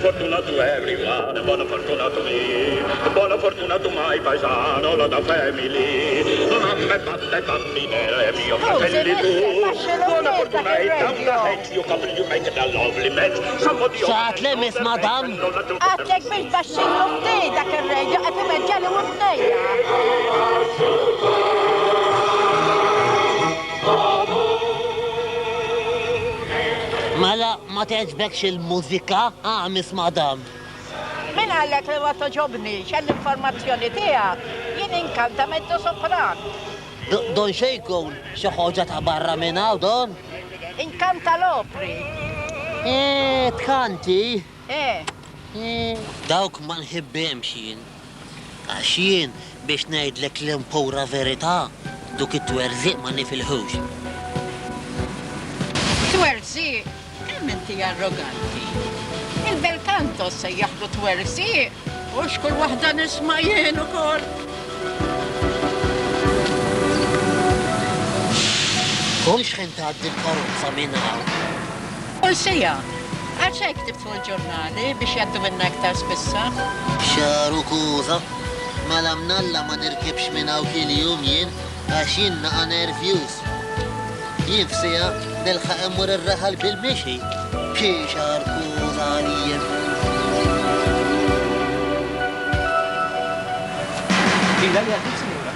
fortuna to everyone, buona fortuna to me, buona fortuna to my paesano, la da family, mamme, batte, bambine, mio fratelli tu, buona fortuna e tanta hate, you couple, you make it a lovely match, somebody Saat li mis madam. Għatlek biex baxxin l-uttej dak il-reġo għati meġġali l-uttejja. Mela, ma teġbekx il-mużika, mis madam. Min għallek li ma toġobni, xall-informazzjoni tijak, jien inkanta meddu sopran. Don xejkun, xaħġa ta' barra minnaw, don? Inkanta l-opri. Tkanti. Eh, Dawk ma nħibbemx jien. Għax jien biex ngħidlek l-impura verità, duk it-twerżiq ma nifilħux. twersi, menti arroganti. Il-bel-kanto se jaħdu twersi, u xkull wahda nisma jien ukoll. Kulx xħin tgħaddi l-karozza minnaw. Kull sija, għaxek tiftu l-ġurnali biex jaddu minna iktar spissa? Xaru kuza, mela mnalla ma nirkibx minnaw kil-jum jien, għax jien naqa nervjus. Jien f'sija nilħaq immur ir-raħal bil-mexi. Xi xar kuza għalijem. Ila li għaddit, signora?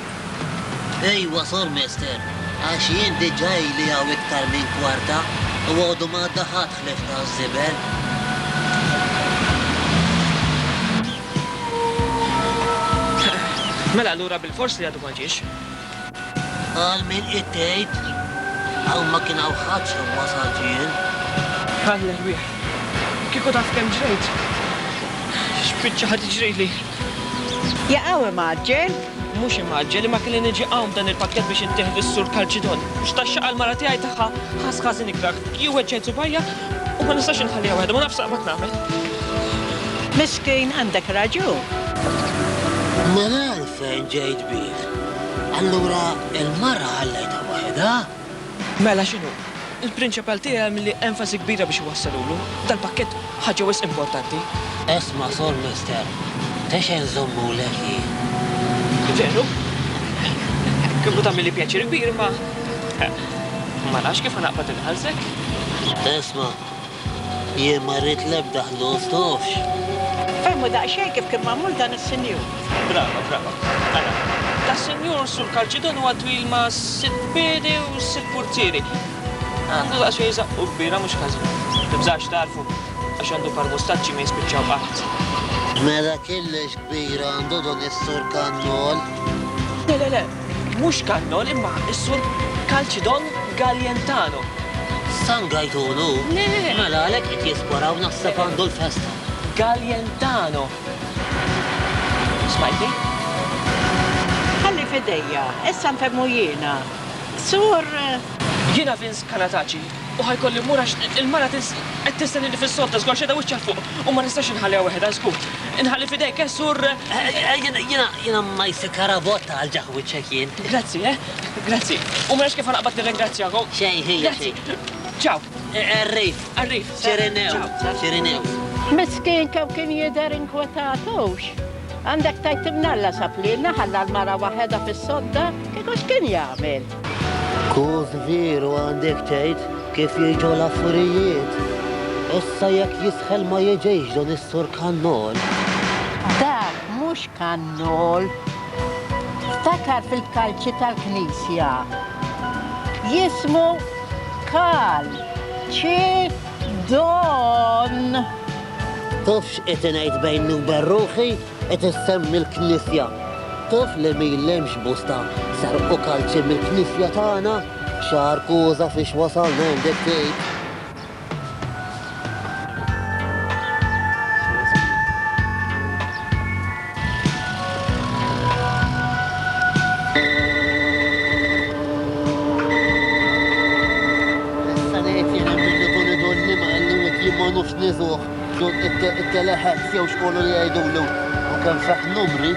Ejwa, sor mister, għax jien diġaj li għaw iktar minn kwarta u għodu ma daħat ħlif ta' zibel. Mela allura bil-fors li għadu maġiex. Għal min it-tejt, għaw ma kien għaw ħadxa wasaġien. Għalla rwieħ. Kiku taf kem ġrejt. Xbitċa ħad ġrejt li. Jaqaw maġġel? Mux immaġġel li ma kelli niġi għawm dan il-pakket biex intieħ s-sur Kalċidon. Mux taxxa għal-mara tiegħi tagħha ħasħażin iktar. Juwed ċejtu bajja u ma nistax inħallija waħda, ma nafsa qabat nagħmel. Miskin għandek raġun. Mela għalfejn ġejt bih. Allura il-mara ħallejta waħda? Mela xinu? Il-prinċipal tiegħi milli enfasi kbira biex iwassalulu. Dal-pakket ħaġa wis importanti. Esma, sor mister, teċen zommu leħi. Veru? Kibbu tagħmilli pjaċir kbir ma nafx kif ħanaqbad inħallsek. Esma, jien ma rrid l-ebda ħlostofx. Femmu daqxej kif kien mamul dan is-senjur. Brava, brava. Għana, da senjur sur Kalċidon huwa twil ma' 6 piedi u 6 portieri. Għandu daqxej zaqqu kbira mhux ħażin. Tibżax tarfu għax għandu parmustaċċi ma jispiċċaw qaħt. Mela kellex kbira għandu don is-sur kannol. Le, mhux kannol imma is-sur Kalċidon Galjentano. San gajtunu? Le. Mela għalek qed jisparaw naħseb għandu l-festa. Galjentano. Smajtni? Ħalli fidejja, issa nfemmu jiena. Sur... Jiena Vince Kanataċi u ħajkolli mura il-mara qed tistenni fis-sodda żgur xeda wiċċa fuq u ma nistax inħallija weħda żgur. Inħalli fidejk sur... Jena ma jsikara botta għal-ġaħwiċċek jien. Grazzi, Grazzi. U mhux kif ħanaqbad nirringrazzjakom. Xejn ħija Grazzi. Ciao. Arrif. Ċerinew. Miskin kew kien jidher inkwetatux. Għandek tajt imnalla sapli ħalla l-mara waħeda fis-sodda, kieku x'kien jagħmel? Kuż veru għandek tgħid kif jiġu l-affarijiet. Issa jekk jisħel ma jiġejx don is-sur kannol. Dak mhux kannol. Ftakar fil-kalċi tal-Knisja. Jismu Kalċidon. Tafx qed ngħid bejn berruħi qed issemmi l-Knisja. Taf li mejlemx busta sarqu kalċi mill-Knisja tagħna, xar kuża fiex wasalna għandek tgħid. Nux nizuħ, dun it-teleħat jew xkollu li għajdulu. U kan faħ numri,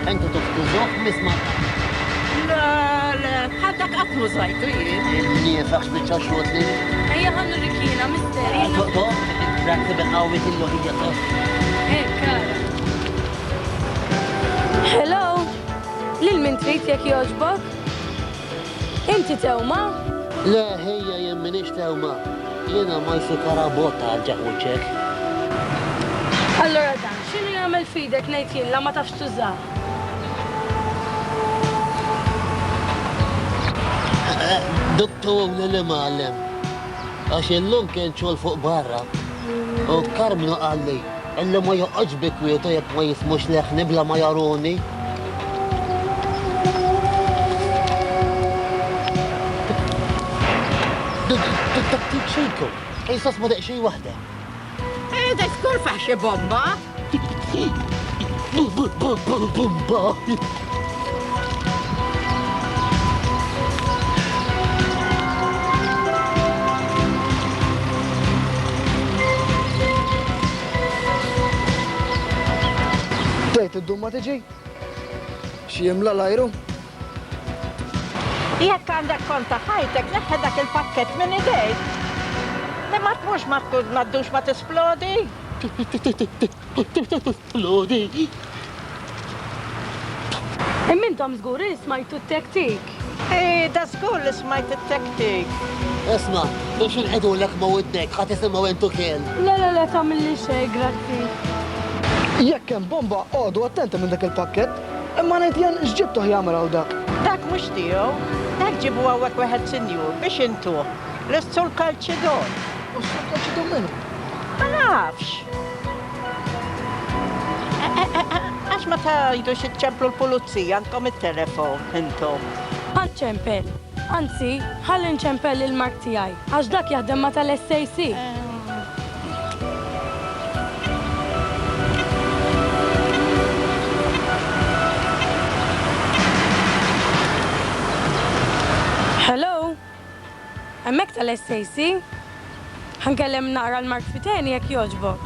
entu tuftużuħ misma. La, ħaddak għatmu zajtu jien. Niefax bieċa xotli. Ejja ħannu rikina, misteri. Toq, Rakib qawwet il-loħija ta' Hello, lil min trid jekk jogħġbok? Inti tewma? Le, ħejja jemminix tewma. Jiena ma jsi karabotta għal-ġaħuċek. Allora dan, x'inhu jagħmel fidek ngħid jien la ma tafx tuża? Doktor li ma'allem. Għax illum kien ċol fuq barra. U Karminu għalli, illi ma joqqaġ bikwietu jekk ma jismux leħni bla ma jaruni. Taktik xejku, jisas ma deq xej wahda. Da skur faħxie bomba. Bumba. Tajt id-dumma tiġi? Xiemla l-ajru? Jekk għandek konta ħajtek, neħħe dak il-pakket minn idejk. Le ma tmux ma ddux ma tisplodi. Lodi. Immintom żgur li smajtu t-tektik. Da skur li smajt it-tektik. Esma, biex nħedu l-ek ma widdek, ħat isimaw entu kien. La tagħmilli xejn, grazzi. Jekk hemm bomba, għodu attenta minn dak il-pakket, imma ngħid jen x'ġibtuh jagħmel hawn dak. Dak mux tiegħu, dak ġibu għawek weħed sinjur biex intu. L-istul kalċidon. U x'kaċidu minnu? Ma nafx. Għax ma tajdu xitċemplu l-pulizija, għandkom il-telefon, intom. Għanċempel. Anzi, ħalli nċempel il-mark tiegħi, għax dak jaħdem ma tal-SAC. Hello? Hemmhekk tal-SAC? Ħankellem naqra l-Mark fiteni jekk jogħġbok.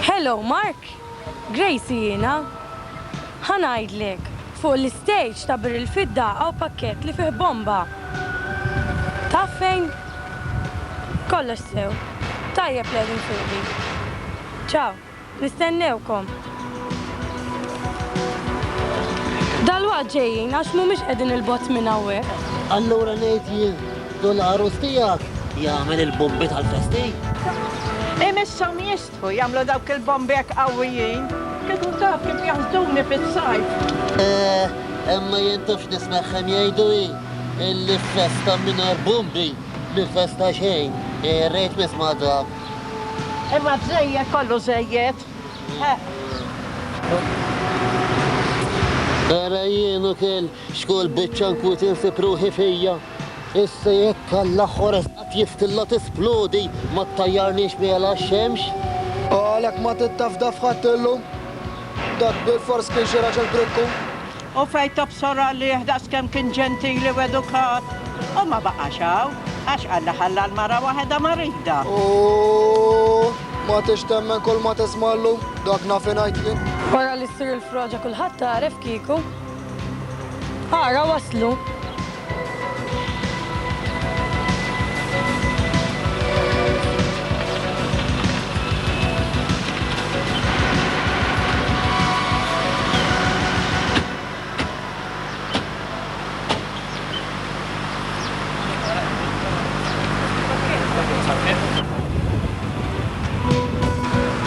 Hello, Mark? Gracie jiena. Ħanajdlek, fuq l-istage ta' bir il-fidda għaw pakket li fih bomba. Ta' fejn? Kollox sew. Tajjeb l-edin fuqi. Ciao, nistennewkom. Dal-waqt ġejjin, għax mhumiex qegħdin il-bot minn hawnhekk. Allura ngħid jien, dol arus tiegħek jagħmel il-bombi tal-festi. Imissom jistħu jamlu dawk il-bombi għak għawijin. Kiku taf kif jaħduni fit-sajf. Emma jentux nismaħħem jgħidu illi festa minar bombi, li festa xejn, rejt misma dak. Imma bżejjed kollu żejjed. Ara jienu kell xkol biċċan kutin sipruħi fija. Issa jekk għall-aħħor qed jiftilla tisplodi ma ttajjarniex biela x-xemx. Għalek ma tittaf-daf ħattillum? Dak bil-fors kien xi raġel brikku? U fejta b'sora li jħdas kem kien ġentili u edukat. U ma baqaxaw, għax għalla ħalla l-mara waħeda marida. Ma tixtemmen kol ma tismallu, dak nafinajtli. Wara li ssir il-froġa kulħadd taref kieku. Ara waslu.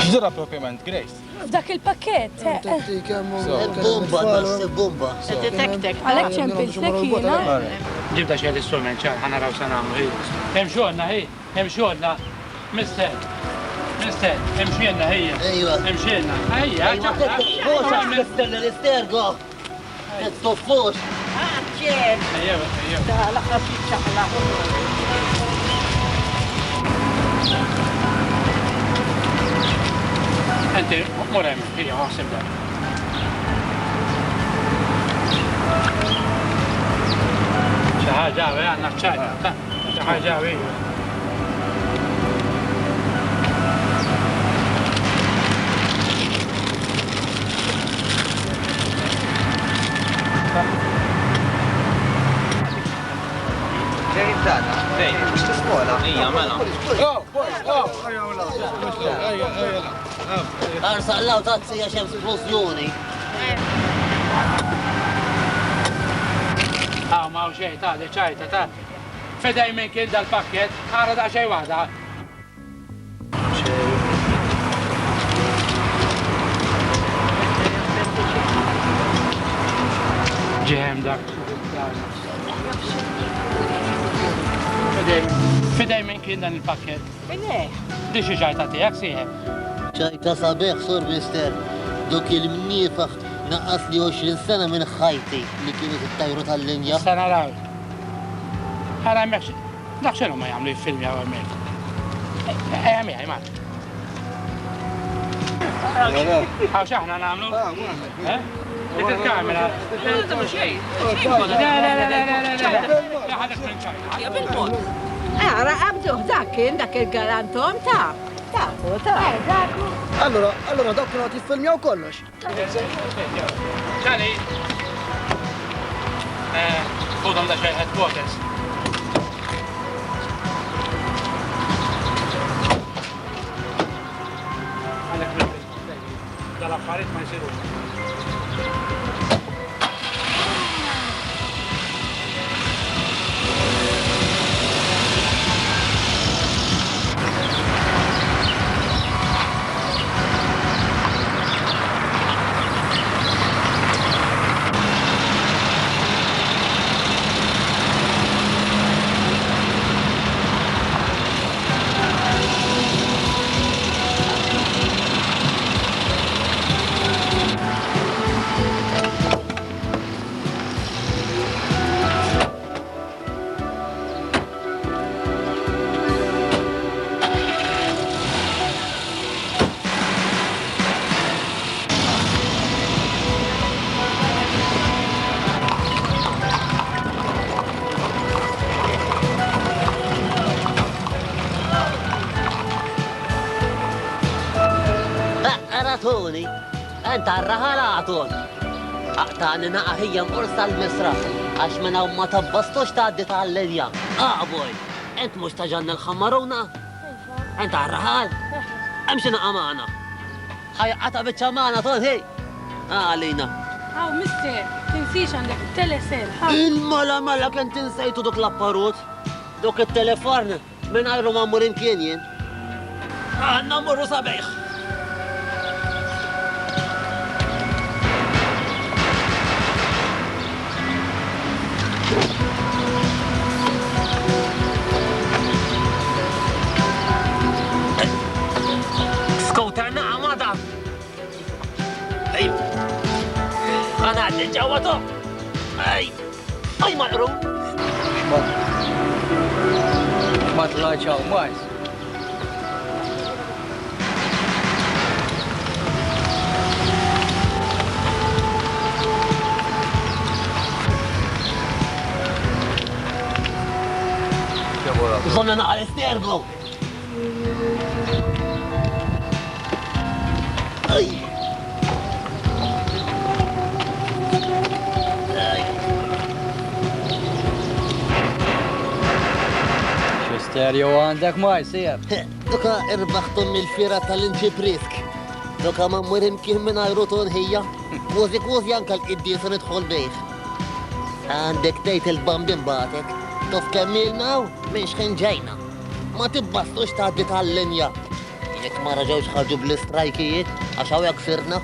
X'ġara propjament, Grace? F'dak il-pakket. Bomba, bas bomba. Detektek. Għalhekk ċempiltek jiena. Ġibda xie l-istrument ċar, ħana raw sanamu. Hemm xogħolna hi, hemm xogħolna. Mister, hemm xienna hija. Ejwa. Hemm xienna. Ejja, Fos, mister l-istergo. Toffos. ċem. Ejja. Da laqqa ċaħla. Enti, mura hemm, hija ħassib da. Xi ħaġa għandna ċajta, xi ħaġa Realizzata. Ija, mela. Oh, boys, oh! Arsallaw tazzi għax hemm splużjoni. Ma u xej, ta' deċajta, ta' fedaj minn kien dal-pakket, ħara da' xej wahda. Ġehem dak. Fedaj minn kien dan il-pakket. Bine, Dixi ġajta tijak siħeb. ċajta sabiħ, sur mister. Dok il-mnifaħ naqqas li 20 sena minn ħajti li kienu t-tajru tal-linja. Sana raw. Ħara mekx, daħxenu ma jgħamlu jifilmi għaw għamil. Għami, għajma. Għaw xaħna namlu? Dik il-kamera. għara għabduħ dakin dak il-galantom ta' Allora dawk kienu għat jiffilmjaw kollox. ċani. Budom da xej headquarters. Għalek dal-affarijiet ma jsiru. Aratoni, enta raħalaton. Aqtani naqahija mqorsa l-misra, għax minna ma tabbastux taħdi tal-linja. Boj, ent mux taġanna l-ħammaruna? Enta raħal? Emxina għamana. ħajqata bieċa maħna ton, hej. Għalina. Għaw, mister, tinsiex għandek telesel. Il-mala kien tinsejtu dok l-apparut. Dok il-telefon minn għajru ma murin kien jien. Għanna murru sabiħ. Skouterna għamada. Ej, għana għaddi ġawatu. Ej, maqru. Ma tlaċaw, majs. Zonna naqal isterglu. Ej. Stereo għandek majs, jeb. Doka irbaħtum mill-fira tal-inċiprisk. Doka ma murim kien minn ajruton hija. Kwozi anka l-qiddiesa nidħol bejħ. Għandek tejt il-bambin batek. Tof kemmilnaw, minn xħin ġejna. Ma tibbastux taħdi tal-linja. Jek ma raġawx ħarġu bl-istrajkijiet, għaxaw jak sirna.